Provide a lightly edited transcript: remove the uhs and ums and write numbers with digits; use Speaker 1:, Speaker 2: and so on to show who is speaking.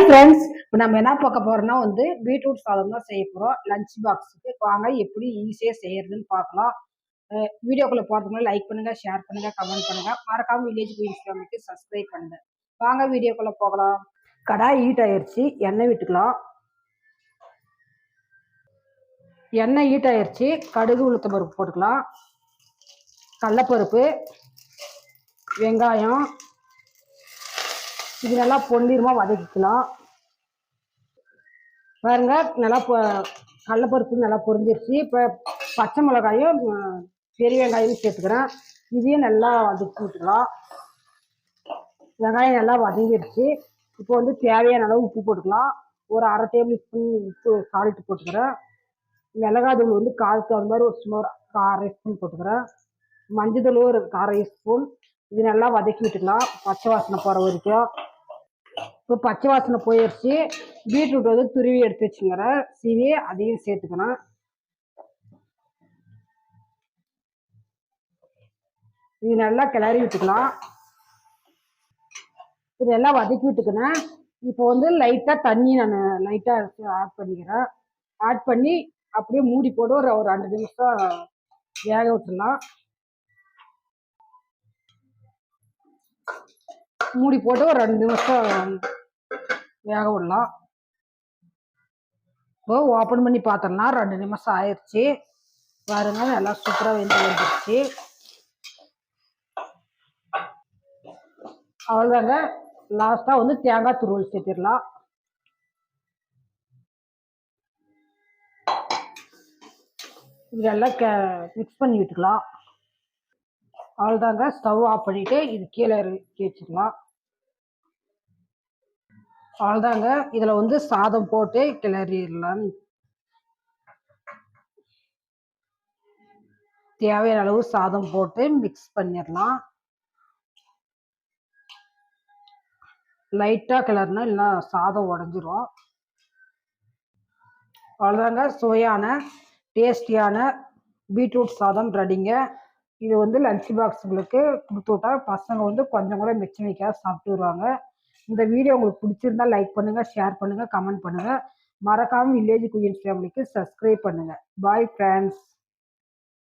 Speaker 1: Friends, இப்போ நம்ம என்ன பார்க்க போறோம்னா பீட்ரூட் சாதம் தான் செய்ய போறோம் லஞ்ச் பாக்ஸுக்கு. வாங்க எப்படி ஈஸியாக செய்யறதுன்னு பார்க்கலாம். வீடியோக்குள்ள போகிறதுக்கு முன்னாடி லைக் பண்ணுங்க, ஷேர் பண்ணுங்க, கமெண்ட் பண்ணுங்க. மறக்காம வில்லேஜ் குயின்ஸ் ஃபேமிலிக்கு சப்ஸ்கிரைப் பண்ணுங்க. வாங்க வீடியோக்குள்ள போகலாம். கடாய் ஹீட் ஆயிடுச்சு, எண்ணெய் விட்டுக்கலாம். எண்ணெய் ஹீட் ஆயிடுச்சு, கடுகு உளுத்தம் பருப்பு போட்டுக்கலாம். கடலைப்பருப்பு, வெங்காயம் இது நல்லா பொன்னிறமாக வதக்கிக்கலாம். பாருங்க, நல்லா கடலைப்பருப்பு நல்லா பொரிஞ்சிருச்சு. இப்போ பச்சை மிளகாயும் பெரிய வெங்காயமும் சேர்த்துக்கிறேன். இதையும் நல்லா வதக்கி விட்டுக்கலாம். வெங்காயம் நல்லா வதங்கிருச்சு. இப்போ தேவையான அளவு உப்பு போட்டுக்கலாம். ஒரு அரை டேபிள் ஸ்பூன் உப்பு சால்ட்டு போட்டுக்கிறேன். மிளகாத்தூள் காரத்துக்கு அந்த மாதிரி ஒரு சுமார் அரை ஸ்பூன் போட்டுக்கிறேன். மஞ்சள் தூள் ஒரு அரை ஸ்பூன். இது நல்லா வதக்கி விட்டுக்கலாம் பச்சை வாசனை போகிற வரைக்கும். இப்போ பச்சை வாசனை போயிடுச்சு. பீட்ரூட் துருவி எடுத்து வச்சுக்கிறேன், சீவி அதையும் சேர்த்துக்கணும். இது நல்லா கிளறி விட்டுக்கலாம். இதெல்லாம் வதக்கி விட்டுக்கினேன். இப்போ லைட்டாக தண்ணி நான் லைட்டாக ஆட் பண்ணிக்கிறேன். ஆட் பண்ணி அப்படியே மூடி போட்டு ஒரு 2 நிமிஷம் வேக விட்டுடலாம். மூடி போட்டு ஒரு 2 நிமிஷம் வேக விடலாம். இப்போ ஓப்பன் பண்ணி பார்த்தோம்னா 2 நிமிஷம் ஆயிடுச்சு. பாருங்க, நல்லா சூப்பராக வந்துருச்சு. அவ்வளோதாங்க. லாஸ்ட்டாக தேங்காய் துருவல் சேர்த்திடலாம். இதெல்லாம் மிக்ஸ் பண்ணி விட்டுக்கலாம். அவ்வளோதாங்க. ஸ்டவ் ஆஃப் பண்ணிவிட்டு இது கீழே இறக்கி வச்சுக்கலாம். அவ்வளோதாங்க. இதில் சாதம் போட்டு கிளறிடலாம். தேவையான அளவு சாதம் போட்டு மிக்ஸ் பண்ணிடலாம். லைட்டாக கிளறினா இல்லைன்னா சாதம் உடஞ்சிரும். அவ்வளோதாங்க. சுவையான டேஸ்டியான பீட்ரூட் சாதம் ரெடிங்க. இது லஞ்ச் பாக்ஸுங்களுக்கு கொடுத்து விட்டா பசங்க கொஞ்சம் கூட மிச்சம் வைக்காத சாப்பிட்டு வருவாங்க. இந்த வீடியோ உங்களுக்கு பிடிச்சிருந்தா லைக் பண்ணுங்க, ஷேர் பண்ணுங்க, கமெண்ட் பண்ணுங்க. மறக்காம வில்லேஜ் குயின்ஸ் ஃபேமிலிக்கு சப்ஸ்கிரைப் பண்ணுங்க. Bye friends.